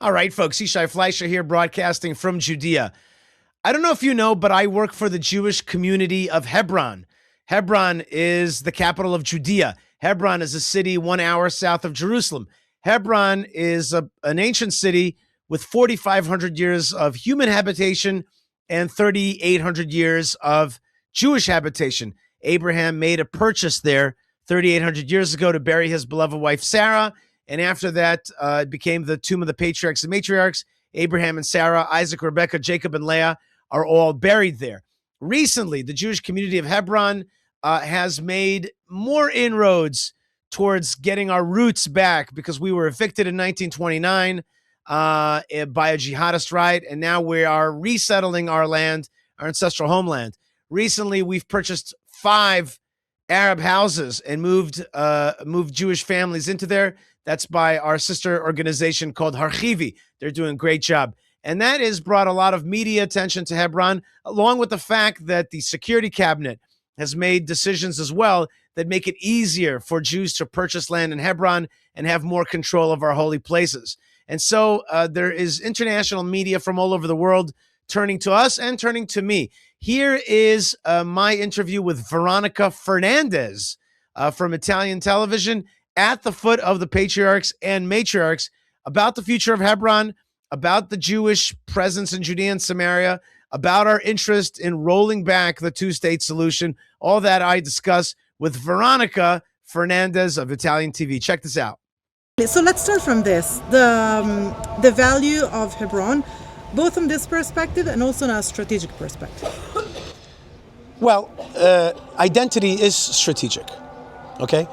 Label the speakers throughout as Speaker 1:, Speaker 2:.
Speaker 1: All right, folks, Yishai Fleischer here, broadcasting from Judea. I don't know if you know, but I work for the Jewish community of Hebron. Hebron is the capital of Judea. Hebron is a city 1 hour south of Jerusalem. Hebron is an ancient city with 4,500 years of human habitation and 3,800 years of Jewish habitation. Abraham made a purchase there 3,800 years ago to bury his beloved wife Sarah. And after that, it became the tomb of the patriarchs and matriarchs. Abraham and Sarah, Isaac, Rebekah, Jacob, and Leah are all buried there. Recently, the Jewish community of Hebron has made more inroads towards getting our roots back because we were evicted in 1929 by a jihadist riot, and now we are resettling our land, our ancestral homeland. Recently, we've purchased 5 Arab houses and moved Jewish families into there. That's by our sister organization called Harchivi. They're doing a great job. And that has brought a lot of media attention to Hebron, along with the fact that the security cabinet has made decisions as well that make it easier for Jews to purchase land in Hebron and have more control of our holy places. And so there is international media from all over the world turning to us and turning to me. Here is my interview with Veronica Fernandes from Italian television at the foot of the patriarchs and matriarchs about the future of Hebron, about the Jewish presence in Judea and Samaria, about our interest in rolling back the two-state solution. All that I discuss with Veronica Fernandes of Italian TV. Check this out.
Speaker 2: So let's start from this, the value of Hebron, both from this perspective and also in a strategic perspective.
Speaker 1: Well, identity is strategic, okay?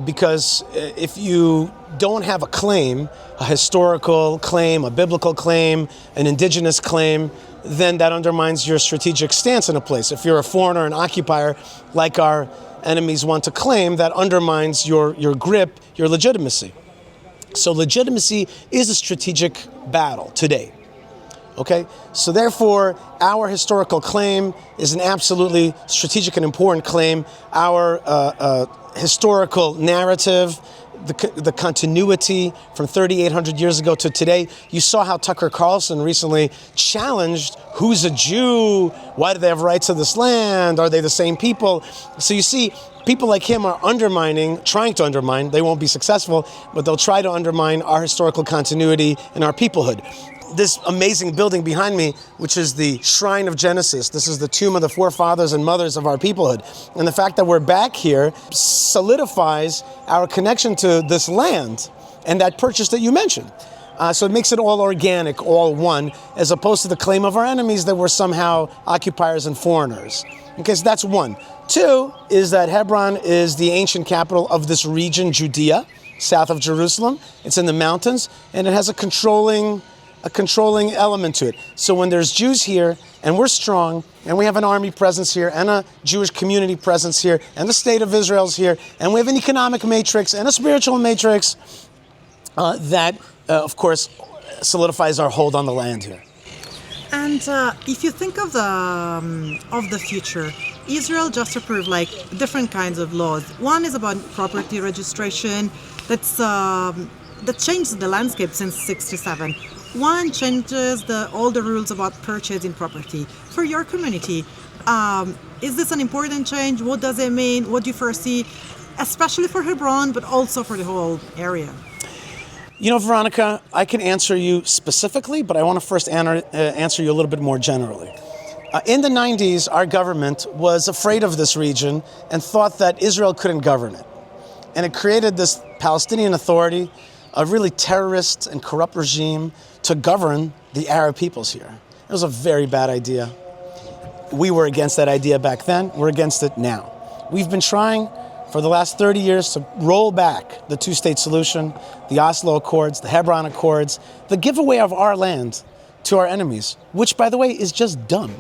Speaker 1: Because if you don't have a claim, a historical claim, a biblical claim, an indigenous claim, then that undermines your strategic stance in a place. If you're a foreigner, an occupier, like our enemies want to claim, that undermines your grip, your legitimacy. So legitimacy is a strategic battle today. Okay, so therefore, our historical claim is an absolutely strategic and important claim. Our historical narrative, the continuity from 3,800 years ago to today. You saw how Tucker Carlson recently challenged who's a Jew, why do they have rights to this land, are they the same people? So you see, people like him are trying to undermine, they won't be successful, but they'll try to undermine our historical continuity and our peoplehood. This amazing building behind me, which is the Shrine of Genesis. This is the tomb of the forefathers and mothers of our peoplehood. And the fact that we're back here solidifies our connection to this land and that purchase that you mentioned. So it makes it all organic, all one, as opposed to the claim of our enemies that we're somehow occupiers and foreigners. Okay, so that's one. 2 is that Hebron is the ancient capital of this region, Judea, south of Jerusalem. It's in the mountains, and it has a controlling element to it. So when there's Jews here, and we're strong, and we have an army presence here, and a Jewish community presence here, and the state of Israel's here, and we have an economic matrix and a spiritual matrix, that, of course, solidifies our hold on the land here.
Speaker 2: And if you think of the future, Israel just approved like different kinds of laws. One is about property registration that changed the landscape since '67. One changes all the rules about purchasing property. For your community, is this an important change? What does it mean? What do you foresee, especially for Hebron, but also for the whole area?
Speaker 1: You know, Veronica, I can answer you specifically, but I want to first answer you a little bit more generally. In the 90s, our government was afraid of this region and thought that Israel couldn't govern it. And it created this Palestinian Authority, a really terrorist and corrupt regime, to govern the Arab peoples here. It was a very bad idea. We were against that idea back then. We're against it now. We've been trying for the last 30 years to roll back the two-state solution, the Oslo Accords, the Hebron Accords, the giveaway of our land to our enemies, which, by the way, is just dumb.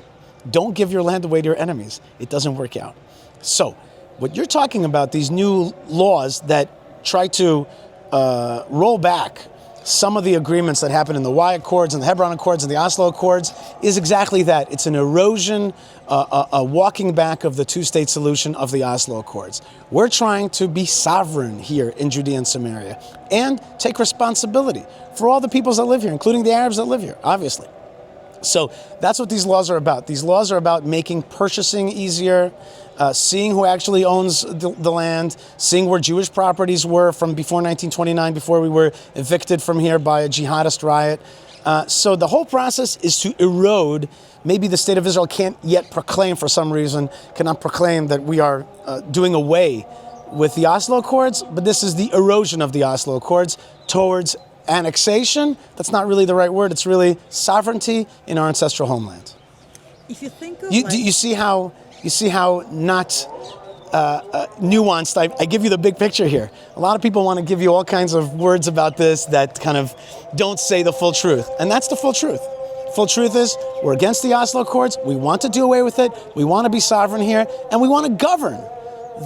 Speaker 1: Don't give your land away to your enemies. It doesn't work out. So what you're talking about, these new laws that try to roll back some of the agreements that happened in the Y Accords and the Hebron Accords and the Oslo Accords is exactly that. It's an erosion, a walking back of the two-state solution of the Oslo Accords. We're trying to be sovereign here in Judea and Samaria and take responsibility for all the peoples that live here, including the Arabs that live here, obviously. So that's what these laws are about. These laws are about making purchasing easier, seeing who actually owns the land, seeing where Jewish properties were from before 1929, before we were evicted from here by a jihadist riot. So the whole process is to erode. Maybe the state of Israel can't yet proclaim, for some reason, cannot proclaim that we are doing away with the Oslo Accords, but this is the erosion of the Oslo Accords towards annexation. That's not really the right word. It's really sovereignty in our ancestral homeland.
Speaker 2: If you think of
Speaker 1: You see how not nuanced. I give you the big picture here. A lot of people want to give you all kinds of words about this that kind of don't say the full truth, and that's the full truth. Full truth is we're against the Oslo Accords. We want to do away with it. We want to be sovereign here, and we want to govern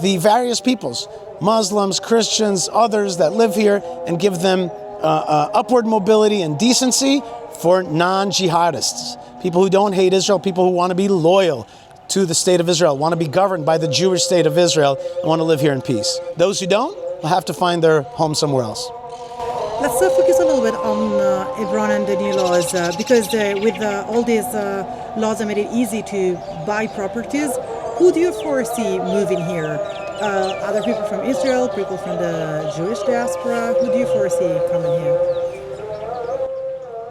Speaker 1: the various peoples, Muslims, Christians, others that live here, and give them upward mobility and decency for non-jihadists, people who don't hate Israel, people who want to be loyal to the state of Israel, want to be governed by the Jewish state of Israel, and want to live here in peace. Those who don't will have to find their home somewhere else.
Speaker 2: Let's focus a little bit on Hebron and the new laws, because with all these laws that made it easy to buy properties, who do you foresee moving here? Other people from Israel, people from the Jewish diaspora, who do you foresee coming here?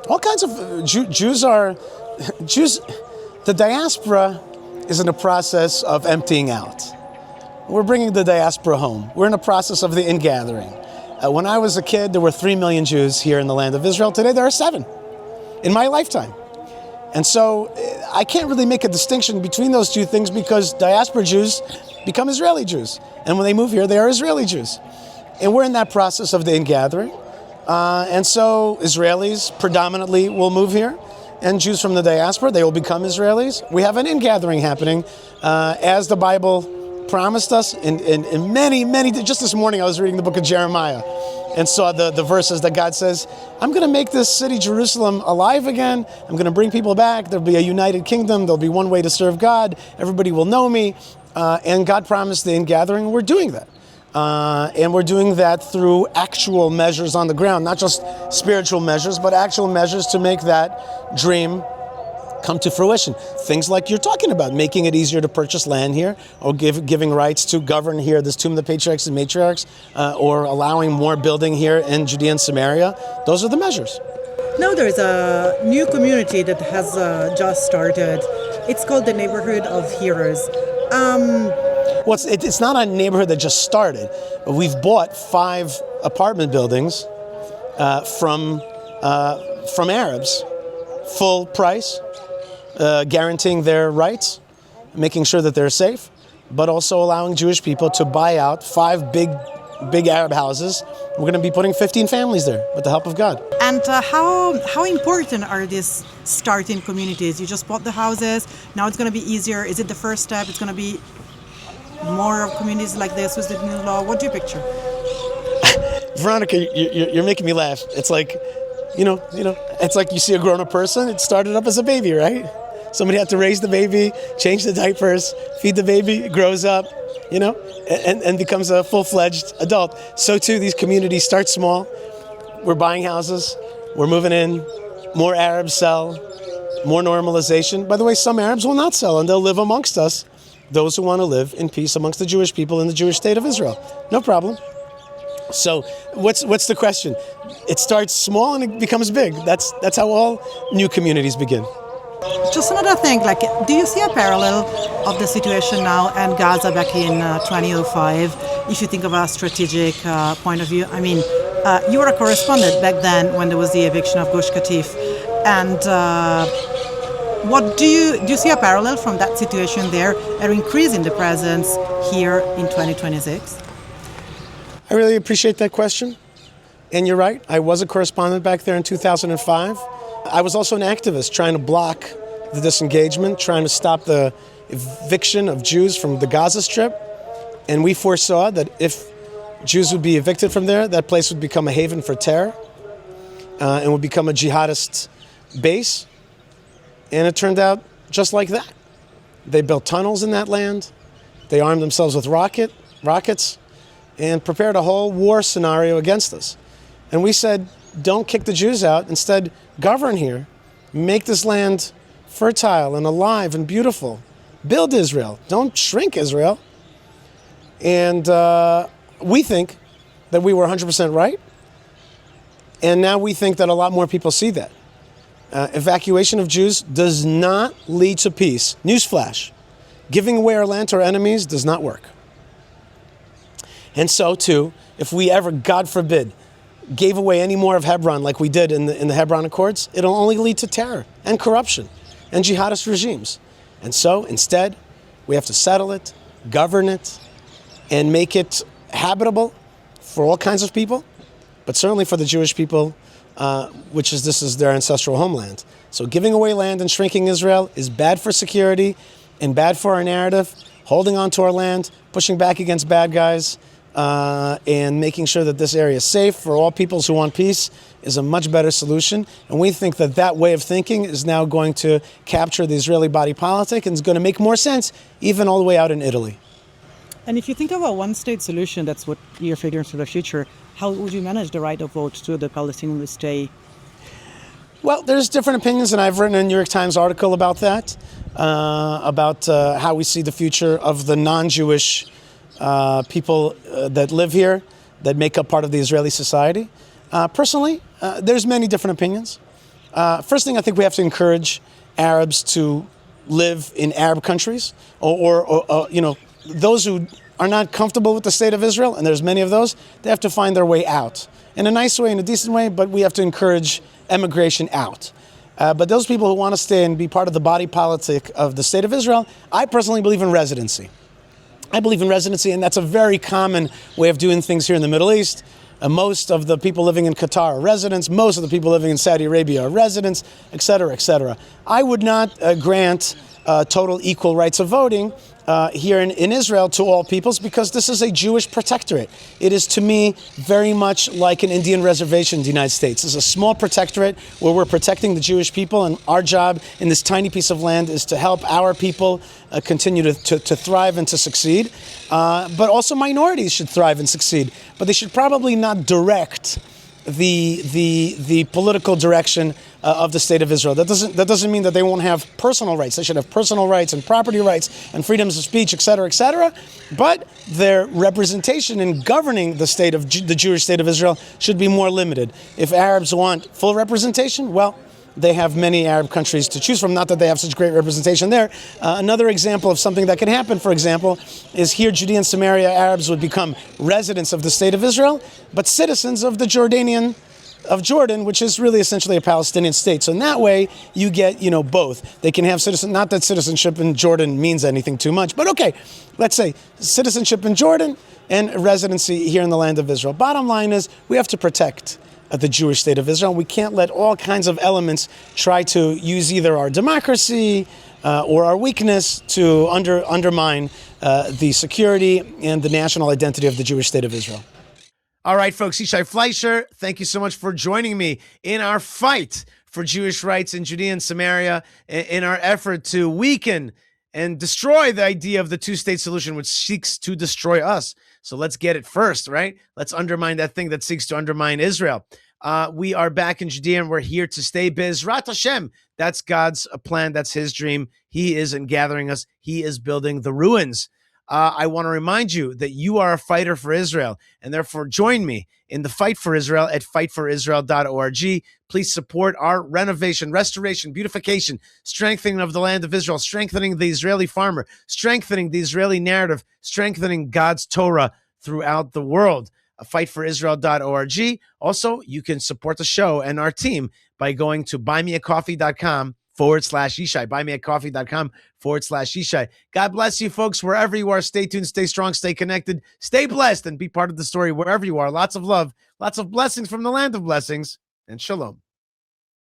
Speaker 1: All kinds of Jews. The diaspora is in the process of emptying out. We're bringing the diaspora home. We're in the process of the ingathering. When I was a kid, there were 3 million Jews here in the land of Israel. Today, there are 7 in my lifetime. And so I can't really make a distinction between those two things because diaspora Jews become Israeli Jews. And when they move here, they are Israeli Jews. And we're in that process of the ingathering. And so Israelis predominantly will move here. And Jews from the diaspora, they will become Israelis. We have an ingathering happening as the Bible promised us in many, just this morning I was reading the book of Jeremiah and saw the verses that God says, I'm going to make this city, Jerusalem, alive again. I'm going to bring people back. There'll be a united kingdom. There'll be one way to serve God. Everybody will know me. And God promised the ingathering. We're doing that. And we're doing that through actual measures on the ground, not just spiritual measures, but actual measures to make that dream come to fruition. Things like you're talking about, making it easier to purchase land here, or giving rights to govern here, this tomb of the patriarchs and matriarchs, or allowing more building here in Judea and Samaria. Those are the measures.
Speaker 2: Now there's a new community that has just started. It's called the Neighborhood of Heroes.
Speaker 1: Well, it's not a neighborhood that just started. We've bought 5 apartment buildings from Arabs, full price, guaranteeing their rights, making sure that they're safe, but also allowing Jewish people to buy out 5 big Arab houses. We're going to be putting 15 families there with the help of God.
Speaker 2: And how important are these starting communities? You just bought the houses, now it's going to be easier. Is it the first step? It's going to be more of communities like this with the new law? What do you picture?
Speaker 1: Veronica, you're making me laugh. It's like, it's like you see a grown-up person. It started up as a baby, right? Somebody had to raise the baby, change the diapers, feed the baby, it grows up, and becomes a full-fledged adult. So too, these communities start small. We're buying houses. We're moving in. More Arabs sell. More normalization. By the way, some Arabs will not sell, and they'll live amongst us. Those who want to live in peace amongst the Jewish people in the Jewish state of Israel. No problem. So what's the question? It starts small and it becomes big. That's how all new communities begin.
Speaker 2: Just another thing, do you see a parallel of the situation now and Gaza back in 2005? If you think of a strategic point of view, I mean, you were a correspondent back then when there was the eviction of Gush Katif, and what do you see a parallel from that situation there, an increase in the presence here in 2026?
Speaker 1: I really appreciate that question. And you're right, I was a correspondent back there in 2005. I was also an activist trying to block the disengagement, trying to stop the eviction of Jews from the Gaza Strip. And we foresaw that if Jews would be evicted from there, that place would become a haven for terror. and would become a jihadist base. And it turned out just like that. They built tunnels in that land. They armed themselves with rockets and prepared a whole war scenario against us. And we said, don't kick the Jews out. Instead, govern here. Make this land fertile and alive and beautiful. Build Israel. Don't shrink Israel. And we think that we were 100% right. And now we think that a lot more people see that. Evacuation of Jews does not lead to peace. Newsflash. Giving away our land to our enemies does not work. And so, too, if we ever, God forbid, gave away any more of Hebron like we did in the Hebron Accords, it'll only lead to terror and corruption and jihadist regimes. And so, instead, we have to settle it, govern it, and make it habitable for all kinds of people, but certainly for the Jewish people, this is their ancestral homeland. So giving away land and shrinking Israel is bad for security and bad for our narrative. Holding on to our land, pushing back against bad guys, and making sure that this area is safe for all peoples who want peace is a much better solution. And we think that that way of thinking is now going to capture the Israeli body politic and is going to make more sense even all the way out in Italy.
Speaker 2: And if you think of a one-state solution, that's what you're figuring for the future, how would you manage the right of vote to the Palestinian to stay?
Speaker 1: Well, there's different opinions, and I've written a New York Times article about that, about how we see the future of the non-Jewish people that live here, that make up part of the Israeli society. Personally, there's many different opinions. First thing, I think we have to encourage Arabs to live in Arab countries, or those who are not comfortable with the state of Israel, and there's many of those, they have to find their way out. In a nice way, in a decent way, but we have to encourage emigration out. But those people who want to stay and be part of the body politic of the state of Israel, I personally believe in residency. I believe in residency, and that's a very common way of doing things here in the Middle East. Most of the people living in Qatar are residents. Most of the people living in Saudi Arabia are residents, et cetera, et cetera. I would not grant total equal rights of voting here in Israel to all peoples, because this is a Jewish protectorate. It is, to me, very much like an Indian reservation in the United States. It's a small protectorate where we're protecting the Jewish people, and our job in this tiny piece of land is to help our people continue to thrive and to succeed. But also minorities should thrive and succeed, but they should probably not direct the political direction of the state of Israel. That doesn't mean that they won't have personal rights. They should have personal rights and property rights and freedoms of speech, et cetera, but their representation in governing the Jewish state of Israel should be more limited. If Arabs want full representation, well, they have many Arab countries to choose from, not that they have such great representation there. Another example of something that can happen, for example, is here Judea and Samaria Arabs would become residents of the state of Israel, but citizens of Jordan, which is really essentially a Palestinian state. So in that way, you get, both. They can have not that citizenship in Jordan means anything too much, but okay, let's say citizenship in Jordan and residency here in the land of Israel. Bottom line is, we have to protect the Jewish state of Israel. We can't let all kinds of elements try to use either our democracy or our weakness to undermine the security and the national identity of the Jewish state of Israel. All right, folks, Yishai Fleischer, thank you so much for joining me in our fight for Jewish rights in Judea and Samaria, in our effort to weaken and destroy the idea of the two-state solution, which seeks to destroy us. So let's get it first, right? Let's undermine that thing that seeks to undermine Israel. We are back in Judea, and we're here to stay. Bezrat Hashem. That's God's plan. That's his dream. He is in gathering us. He is building the ruins. I want to remind you that you are a fighter for Israel, and therefore join me in the fight for Israel at fightforisrael.org. Please support our renovation, restoration, beautification, strengthening of the land of Israel, strengthening the Israeli farmer, strengthening the Israeli narrative, strengthening God's Torah throughout the world. Fightforisrael.org. Also, you can support the show and our team by going to buymeacoffee.com/Yishai, buymeacoffee.com/Yishai. God bless you, folks, wherever you are. Stay tuned, stay strong, stay connected, stay blessed, and be part of the story wherever you are. Lots of love, lots of blessings from the land of blessings, and shalom.